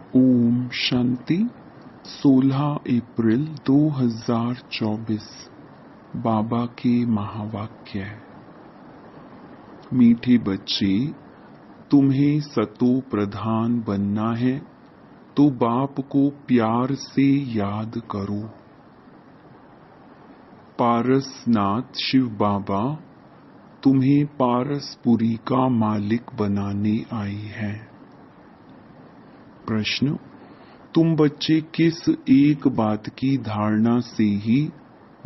ओम शांति। 16 अप्रैल 2024 बाबा के महावाक्य। मीठे बच्चे, तुम्हें सतो प्रधान बनना है तो बाप को प्यार से याद करो। पारसनाथ शिव बाबा तुम्हें पारसपुरी का मालिक बनाने आए हैं। प्रश्न, तुम बच्चे किस एक बात की धारणा से ही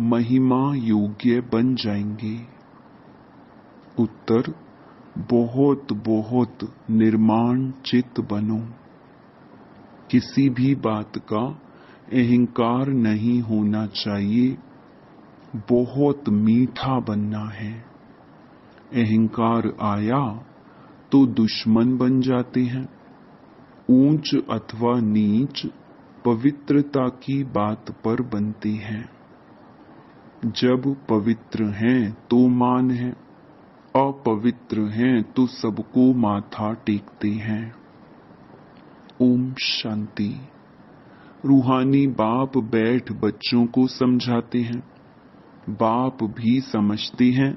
महिमा योग्य बन जाएंगे? उत्तर, बहुत बहुत निर्माण चित्त बनो। किसी भी बात का अहंकार नहीं होना चाहिए। बहुत मीठा बनना है। अहंकार आया तो दुश्मन बन जाते हैं। ऊंच अथवा नीच पवित्रता की बात पर बनते हैं। जब पवित्र हैं तो मान है, अपवित्र हैं तो सबको माथा टेकते हैं। ओम शांति। रूहानी बाप बैठ बच्चों को समझाते हैं। बाप भी समझते हैं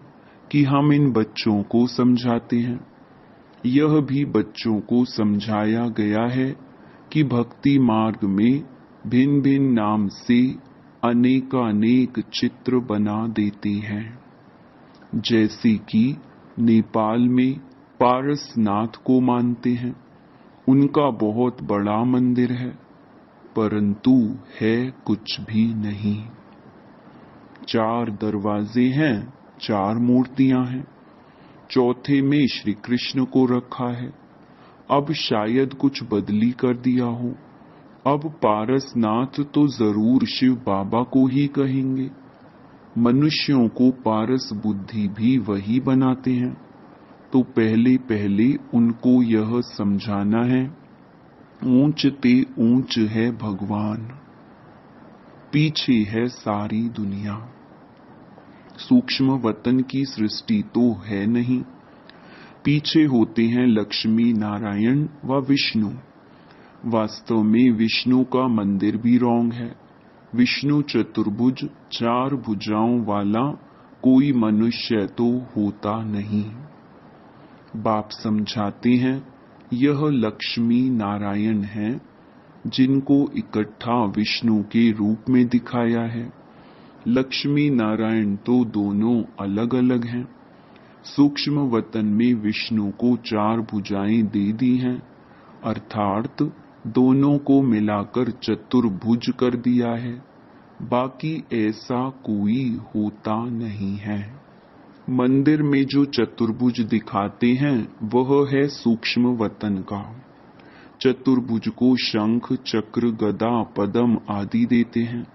कि हम इन बच्चों को समझाते हैं। यह भी बच्चों को समझाया गया है कि भक्ति मार्ग में भिन्न भिन्न नाम से अनेकानेक चित्र बना देते हैं। जैसे कि नेपाल में पारसनाथ को मानते हैं। उनका बहुत बड़ा मंदिर है, परंतु है कुछ भी नहीं। 4 दरवाजे हैं, 4 मूर्तियां हैं। चौथे में श्री कृष्ण को रखा है। अब शायद कुछ बदली कर दिया हो। अब पारसनाथ तो जरूर शिव बाबा को ही कहेंगे। मनुष्यों को पारस बुद्धि भी वही बनाते हैं। तो पहले पहले उनको यह समझाना है, ऊंच ते ऊंच है भगवान, पीछे है सारी दुनिया। सूक्ष्म वतन की सृष्टि तो है नहीं। पीछे होते हैं लक्ष्मी नारायण व विष्णु। वास्तव में विष्णु का मंदिर भी रॉन्ग है। विष्णु चतुर्भुज 4 भुजाओं वाला कोई मनुष्य तो होता नहीं। बाप समझाते हैं यह लक्ष्मी नारायण हैं, जिनको इकट्ठा विष्णु के रूप में दिखाया है। लक्ष्मी नारायण तो दोनों अलग अलग हैं। सूक्ष्म वतन में विष्णु को 4 भुजाएं दे दी हैं, अर्थात दोनों को मिलाकर चतुर्भुज कर दिया है। बाकी ऐसा कोई होता नहीं है। मंदिर में जो चतुर्भुज दिखाते हैं वह है सूक्ष्म वतन का। चतुर्भुज को शंख, चक्र, गदा, पद्म आदि देते हैं।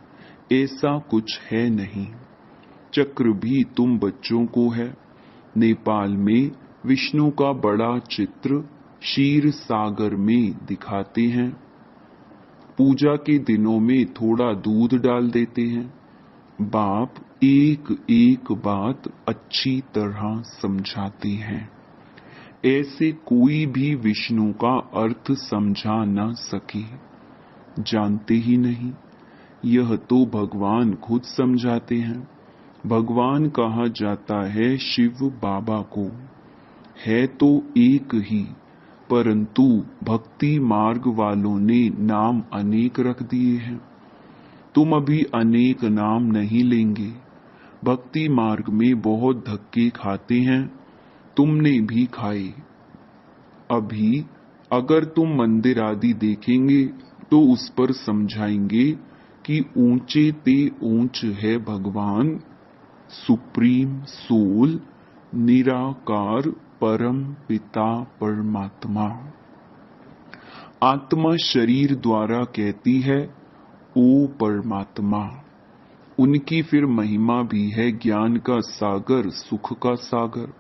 ऐसा कुछ है नहीं। चक्र भी तुम बच्चों को है। नेपाल में विष्णु का बड़ा चित्र क्षीर सागर में दिखाते हैं। पूजा के दिनों में थोड़ा दूध डाल देते हैं। बाप एक एक बात अच्छी तरह समझाते हैं। ऐसे कोई भी विष्णु का अर्थ समझा न सके, जानते ही नहीं। यह तो भगवान खुद समझाते हैं। भगवान कहा जाता है शिव बाबा को। है तो एक ही, परंतु भक्ति मार्ग वालों ने नाम अनेक रख दिए हैं। तुम अभी अनेक नाम नहीं लेंगे। भक्ति मार्ग में बहुत धक्के खाते हैं, तुमने भी खाए। अभी अगर तुम मंदिर आदि देखेंगे तो उस पर समझाएंगे कि ऊंचे ते ऊंच है भगवान, सुप्रीम सोल, निराकार परम पिता परमात्मा। आत्मा शरीर द्वारा कहती है ओ परमात्मा। उनकी फिर महिमा भी है ज्ञान का सागर, सुख का सागर।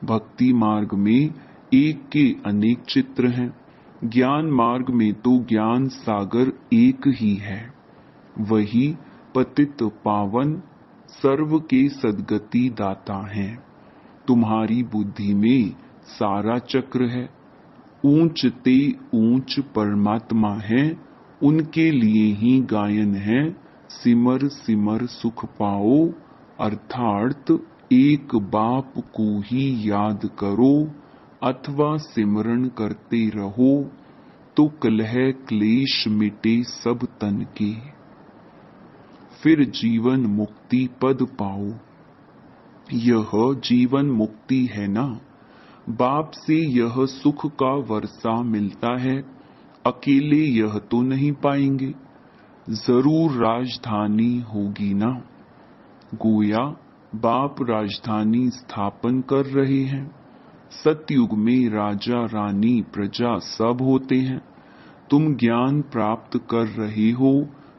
भक्ति मार्ग में एक के अनेक चित्र हैं। ज्ञान मार्ग में तो ज्ञान सागर एक ही है। वही पतित पावन सर्व के सद्गति दाता हैं। तुम्हारी बुद्धि में सारा चक्र है। ऊंच ते ऊंच परमात्मा है, उनके लिए ही गायन है। सिमर सिमर सुख पाओ, अर्थात एक बाप को ही याद करो अथवा सिमरण करते रहो, तो कलह क्लेश मिटे सब तन के, फिर जीवन मुक्ति पद पाओ। यह जीवन मुक्ति है ना। बाप से यह सुख का वर्षा मिलता है, अकेले यह तो नहीं पाएंगे, जरूर राजधानी होगी ना। गोया बाप राजधानी स्थापन कर रहे हैं। सतयुग में राजा रानी प्रजा सब होते हैं। तुम ज्ञान प्राप्त कर रहे हो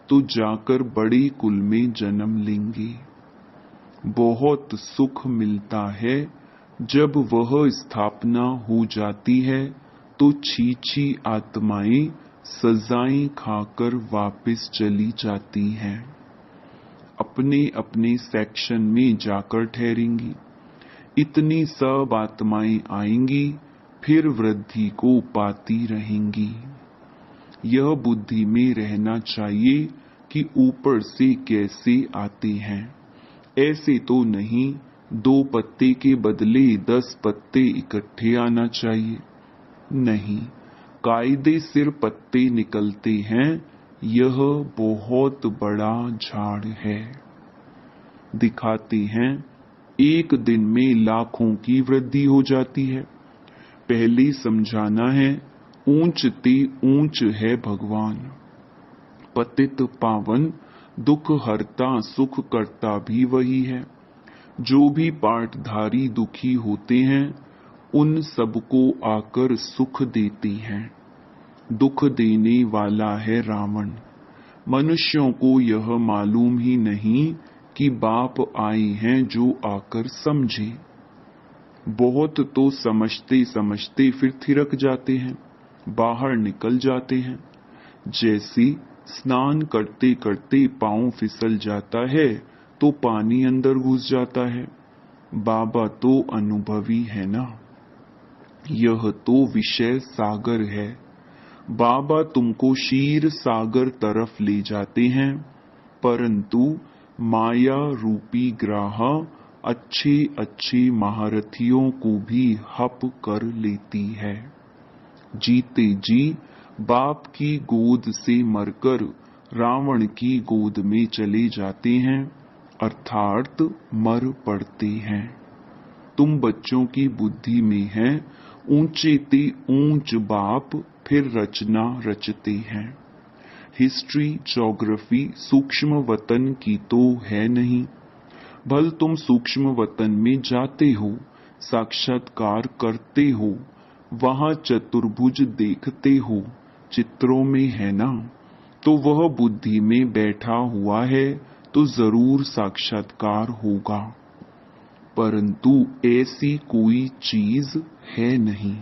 तो जाकर बड़े कुल में जन्म लेंगे। बहुत सुख मिलता है, जब वह स्थापना हो जाती है तो छी आत्माएं सजाएं खाकर वापस चली जाती हैं, अपने अपने सेक्शन में जाकर ठहरेंगी। इतनी सब आत्माएं आएंगी, फिर वृद्धि को पाती रहेंगी। यह बुद्धि में रहना चाहिए कि ऊपर से कैसे आते हैं। ऐसे तो नहीं 2 पत्ते के बदले 10 पत्ते इकट्ठे आना चाहिए। नहीं, कायदे सिर पत्ते निकलते हैं। यह बहुत बड़ा झाड़ है। दिखाते हैं एक दिन में लाखों की वृद्धि हो जाती है। पहले समझाना है, ऊंच ते ऊंच है भगवान। पतित पावन दुख हरता सुख करता भी वही है। जो भी पाठधारी दुखी होते हैं, उन सबको आकर सुख देती हैं। दुख देने वाला है रावण। मनुष्यों को यह मालूम ही नहीं कि बाप आए हैं जो आकर समझे। बहुत तो समझते समझते फिर थिरक जाते हैं, बाहर निकल जाते हैं। जैसे स्नान करते करते पांव फिसल जाता है तो पानी अंदर घुस जाता है। बाबा तो अनुभवी है ना। यह तो विषय सागर है। बाबा तुमको क्षीर सागर तरफ ले जाते हैं, परंतु माया रूपी ग्राह अच्छे अच्छे महारथियों को भी हप कर लेती है। जीते जी बाप की गोद से मरकर रावण की गोद में चले जाते हैं, अर्थात मर पड़ते हैं। तुम बच्चों की बुद्धि में है, ऊंचे ते ऊंच बाप फिर रचना रचते हैं। हिस्ट्री ज्योग्राफी सूक्ष्म वतन की तो है नहीं। भल तुम सूक्ष्म वतन में जाते हो, साक्षात्कार करते हो, वहां चतुर्भुज देखते हो, चित्रों में है ना। तो वह बुद्धि में बैठा हुआ है तो जरूर साक्षात्कार होगा, परंतु ऐसी कोई चीज है नहीं।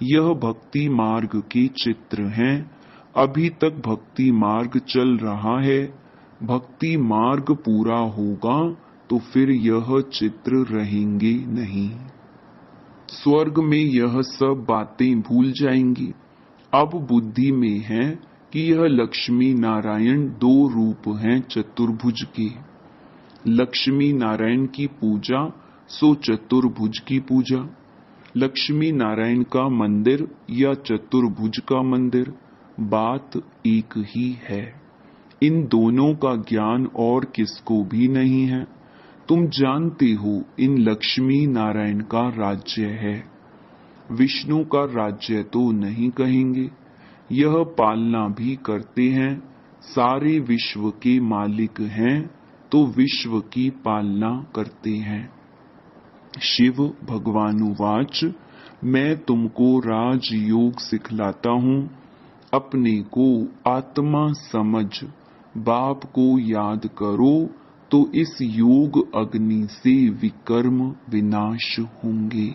यह भक्ति मार्ग के चित्र हैं। अभी तक भक्ति मार्ग चल रहा है। भक्ति मार्ग पूरा होगा तो फिर यह चित्र रहेंगे नहीं। स्वर्ग में यह सब बातें भूल जाएंगी। अब बुद्धि में है कि यह लक्ष्मी नारायण 2 रूप हैं चतुर्भुज के। लक्ष्मी नारायण की पूजा सो चतुर्भुज की पूजा। लक्ष्मी नारायण का मंदिर या चतुर्भुज का मंदिर, बात एक ही है। इन दोनों का ज्ञान और किसको भी नहीं है। तुम जानते हो इन लक्ष्मी नारायण का राज्य है। विष्णु का राज्य तो नहीं कहेंगे। यह पालना भी करते हैं। सारे विश्व के मालिक हैं तो विश्व की पालना करते हैं। शिव भगवानुवाच, मैं तुमको राजयोग सिखलाता हूँ। अपने को आत्मा समझ बाप को याद करो तो इस योग अग्नि से विकर्म विनाश होंगे।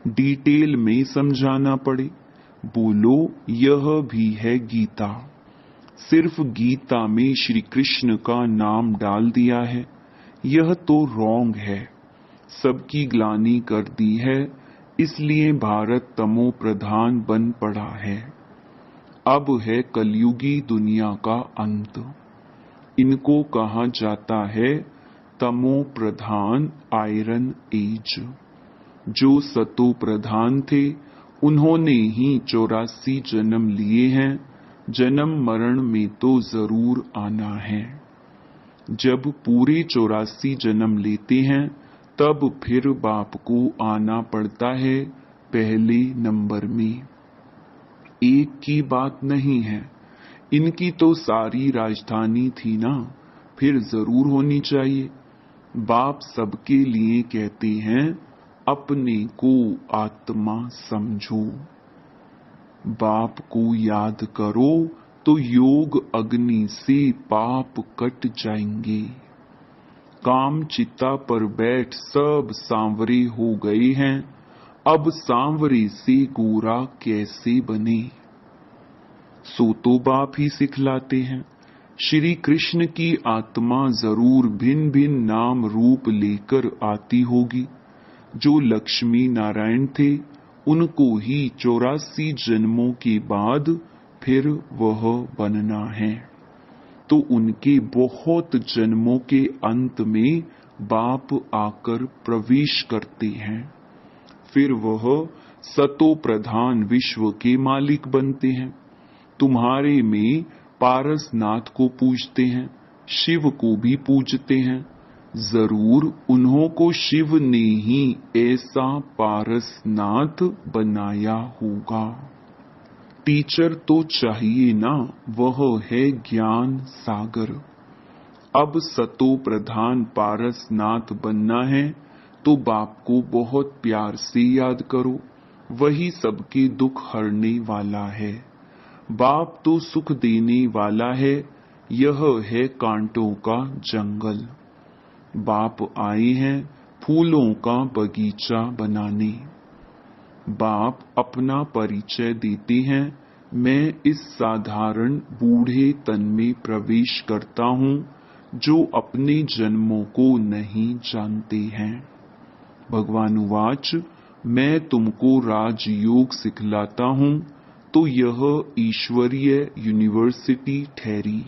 डिटेल में समझाना पड़े, बोलो यह भी है गीता। सिर्फ गीता में श्री कृष्ण का नाम डाल दिया है, यह तो रॉन्ग है। सबकी ग्लानि कर दी है, इसलिए भारत तमो प्रधान बन पड़ा है। अब है कलयुगी दुनिया का अंत। इनको कहा जाता है तमो प्रधान आयरन एज। जो सतो प्रधान थे उन्होंने ही 84 जन्म लिए हैं। जन्म मरण में तो जरूर आना है। जब पूरे 84 जन्म लेते हैं तब फिर बाप को आना पड़ता है पहले नंबर में। एक की बात नहीं है, इनकी तो सारी राजधानी थी ना, फिर जरूर होनी चाहिए। बाप सबके लिए कहते हैं अपने को आत्मा समझो। बाप को याद करो तो योग अग्नि से पाप कट जाएंगे। काम चिता पर बैठ सब सांवरे हो गए हैं, अब सांवरे से गोरा कैसे बने। सो तो बाप ही सिखलाते हैं। श्री कृष्ण की आत्मा जरूर भिन्न भिन्न नाम रूप लेकर आती होगी। जो लक्ष्मी नारायण थे उनको ही 84 जन्मों के बाद फिर वह बनना है। तो उनके बहुत जन्मों के अंत में बाप आकर प्रवेश करते हैं। फिर वह सतो प्रधान विश्व के मालिक बनते हैं। तुम्हारे में पारसनाथ को पूजते हैं, शिव को भी पूजते हैं। जरूर उन्हों को शिव ने ही ऐसा पारसनाथ बनाया होगा। टीचर तो चाहिए ना, वह है ज्ञान सागर। अब सतो प्रधान पारसनाथ बनना है तो बाप को बहुत प्यार से याद करो। वही सबके दुख हरने वाला है। बाप तो सुख देने वाला है। यह है कांटों का जंगल। बाप आए हैं फूलों का बगीचा बनाने। बाप अपना परिचय देते हैं, मैं इस साधारण बूढ़े तन में प्रवेश करता हूँ जो अपने जन्मों को नहीं जानते हैं। भगवान उवाच, मैं तुमको राजयोग सिखलाता हूँ तो यह ईश्वरीय यूनिवर्सिटी ठहरी।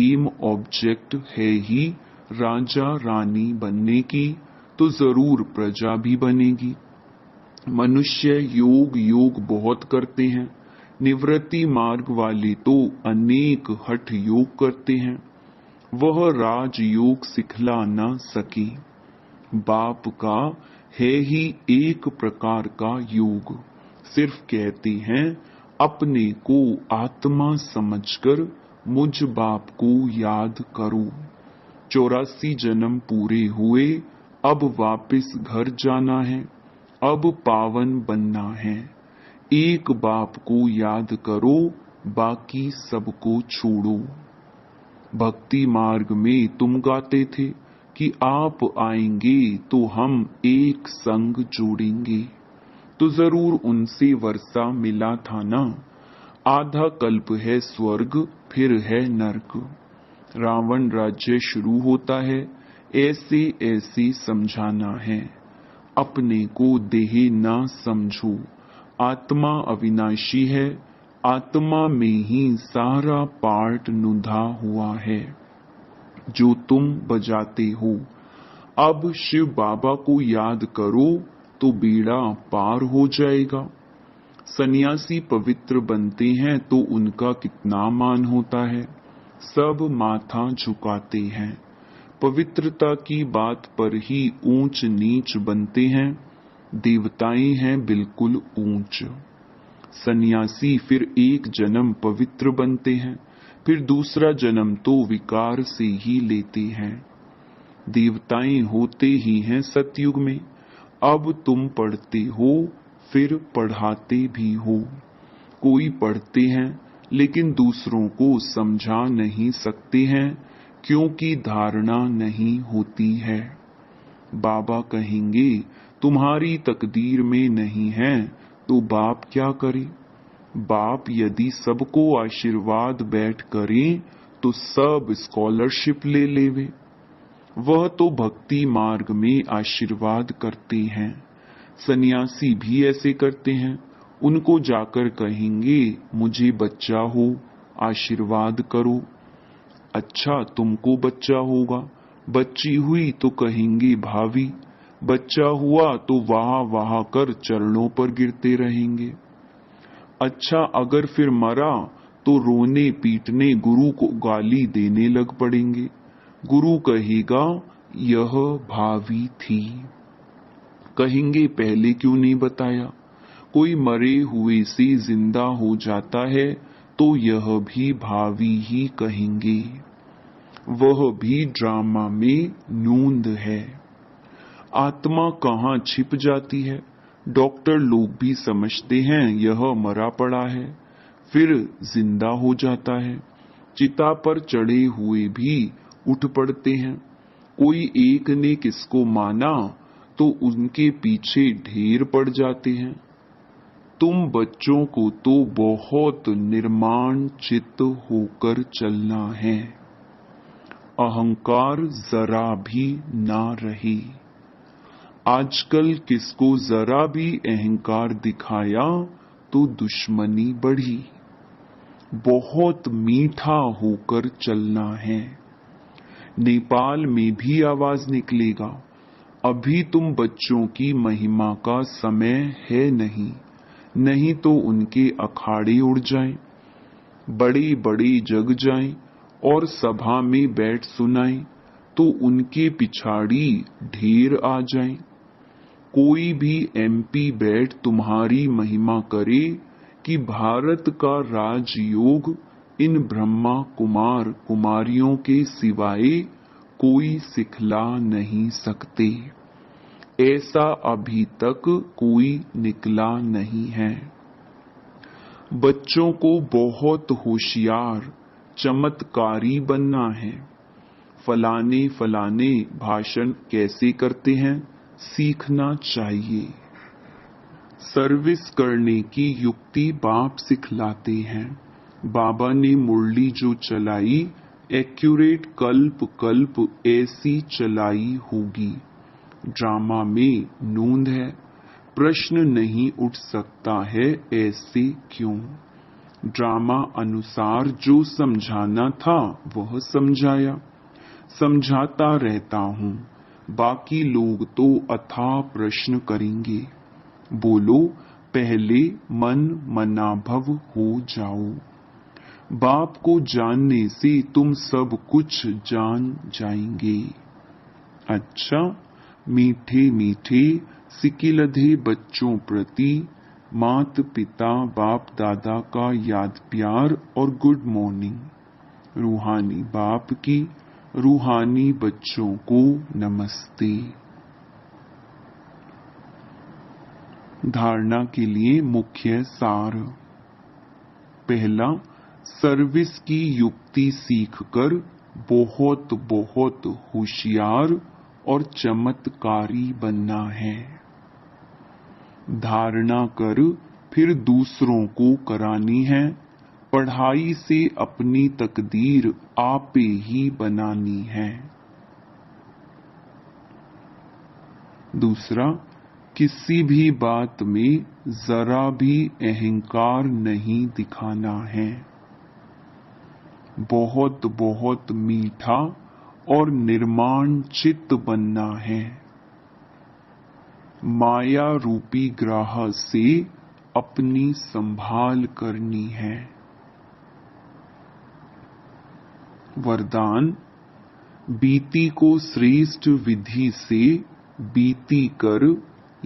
एम ऑब्जेक्ट है ही राजा रानी बनने की, तो जरूर प्रजा भी बनेगी। मनुष्य योग योग बहुत करते हैं। निवृत्ति मार्ग वाले तो अनेक हठ योग करते हैं। वह राजयोग सिखला न सके। बाप का है ही एक प्रकार का योग। सिर्फ कहते हैं अपने को आत्मा समझकर मुझ बाप को याद करो। 84 जन्म पूरे हुए, अब वापस घर जाना है। अब पावन बनना है। एक बाप को याद करो, बाकी सबको छोड़ो। भक्ति मार्ग में तुम गाते थे कि आप आएंगे तो हम एक संग जोड़ेंगे, तो जरूर उनसे वर्षा मिला था ना। आधा कल्प है स्वर्ग, फिर है नरक। रावण राज्य शुरू होता है, ऐसे ऐसे समझाना है। अपने को देह ना समझो। आत्मा अविनाशी है। आत्मा में ही सारा पार्ट नुधा हुआ है जो तुम बजाते हो। अब शिव बाबा को याद करो तो बेड़ा पार हो जाएगा। सन्यासी पवित्र बनते हैं तो उनका कितना मान होता है। सब माथा झुकाते हैं। पवित्रता की बात पर ही ऊंच नीच बनते हैं। देवताएं हैं बिल्कुल ऊंच। सन्यासी फिर एक जन्म पवित्र बनते हैं, फिर दूसरा जन्म तो विकार से ही लेते हैं। देवताएं होते ही हैं सतयुग में। अब तुम पढ़ते हो, फिर पढ़ाते भी हो। कोई पढ़ते हैं लेकिन दूसरों को समझा नहीं सकते हैं क्योंकि धारणा नहीं होती है। बाबा कहेंगे तुम्हारी तकदीर में नहीं है तो बाप क्या करे। बाप यदि सबको आशीर्वाद बैठ करें तो सब स्कॉलरशिप ले लेवे। वह तो भक्ति मार्ग में आशीर्वाद करते हैं। सन्यासी भी ऐसे करते हैं। उनको जाकर कहेंगे मुझे बच्चा हो, आशीर्वाद करो। अच्छा तुमको बच्चा होगा, बच्ची हुई तो कहेंगे भावी, बच्चा हुआ तो वाह वाह कर चरणों पर गिरते रहेंगे। अच्छा अगर फिर मरा तो रोने पीटने गुरु को गाली देने लग पड़ेंगे। गुरु कहेगा यह भावी थी। कहेंगे पहले क्यों नहीं बताया। कोई मरे हुए से जिंदा हो जाता है तो यह भी भावी ही कहेंगे। वह भी ड्रामा में नूंद है। आत्मा कहाँ छिप जाती है। डॉक्टर लोग भी समझते हैं यह मरा पड़ा है, फिर जिंदा हो जाता है। चिता पर चढ़े हुए भी उठ पड़ते हैं। कोई एक ने किसको माना तो उनके पीछे ढेर पड़ जाते हैं। तुम बच्चों को तो बहुत निर्माण चित्त होकर चलना है। अहंकार जरा भी ना रहे। आजकल किसको जरा भी अहंकार दिखाया तो दुश्मनी बढ़ी। बहुत मीठा होकर चलना है। नेपाल में भी आवाज निकलेगा, अभी तुम बच्चों की महिमा का समय है नहीं, नहीं तो उनके अखाड़े उड़ जाएं, बड़े बड़े जग जाएं और सभा में बैठ सुनाएं तो उनके पिछाड़ी ढेर आ जाएं। कोई भी एमपी बैठ तुम्हारी महिमा करे कि भारत का राजयोग इन ब्रह्मा कुमार कुमारियों के सिवाय कोई सिखला नहीं सकते। ऐसा अभी तक कोई निकला नहीं है। बच्चों को बहुत होशियार चमत्कारी बनना है। फलाने फलाने भाषण कैसे करते हैं सीखना चाहिए। सर्विस करने की युक्ति बाप सिखलाते हैं। बाबा ने मुरली जो चलाई एक्यूरेट कल्प कल्प ऐसी चलाई होगी। ड्रामा में नूंद है। प्रश्न नहीं उठ सकता है ऐसे क्यों। ड्रामा अनुसार जो समझाना था वह समझाया, समझाता रहता हूँ। बाकी लोग तो अथाह प्रश्न करेंगे। बोलो पहले मन मनाभव हो जाओ। बाप को जानने से तुम सब कुछ जान जाएंगे। अच्छा मीठे मीठे सिकिलधे बच्चों प्रति मात पिता बाप दादा का याद प्यार और गुड मॉर्निंग। रूहानी बाप की रूहानी बच्चों को नमस्ते। धारणा के लिए मुख्य सार। पहला, सर्विस की युक्ति सीखकर बहुत बहुत होशियार और चमत्कारी बनना है। धारणा कर फिर दूसरों को करानी है। पढ़ाई से अपनी तकदीर आपे ही बनानी है। दूसरा, किसी भी बात में जरा भी अहंकार नहीं दिखाना है। बहुत बहुत मीठा और निर्माण चित्त बनना है। माया रूपी ग्राह से अपनी संभाल करनी है। वरदान, बीती को श्रेष्ठ विधि से बीती कर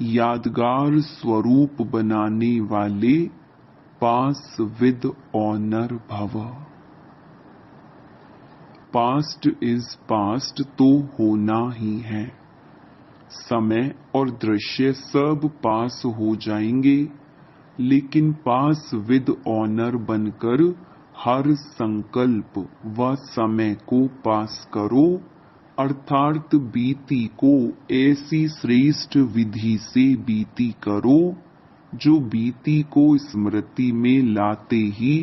यादगार स्वरूप बनाने वाले पास विद ऑनर भव। पास्ट इज पास्ट तो होना ही है। समय और दृश्य सब पास हो जाएंगे, लेकिन पास विद ऑनर बनकर हर संकल्प व समय को पास करो, अर्थात बीती को ऐसी श्रेष्ठ विधि से बीती करो जो बीती को स्मृति में लाते ही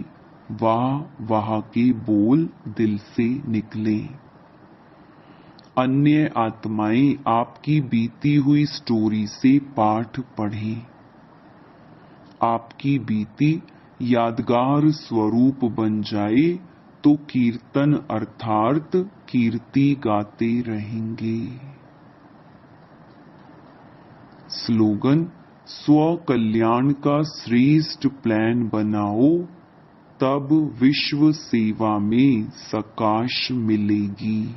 वाह वाह के बोल दिल से निकले। अन्य आत्माएं आपकी बीती हुई स्टोरी से पाठ पढ़ें। आपकी बीती यादगार स्वरूप बन जाए तो कीर्तन अर्थात कीर्ति गाते रहेंगे। स्लोगन: स्व कल्याण का श्रेष्ठ प्लान बनाओ, तब विश्व सेवा में सकाश मिलेगी।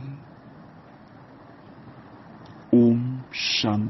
ओम शांति।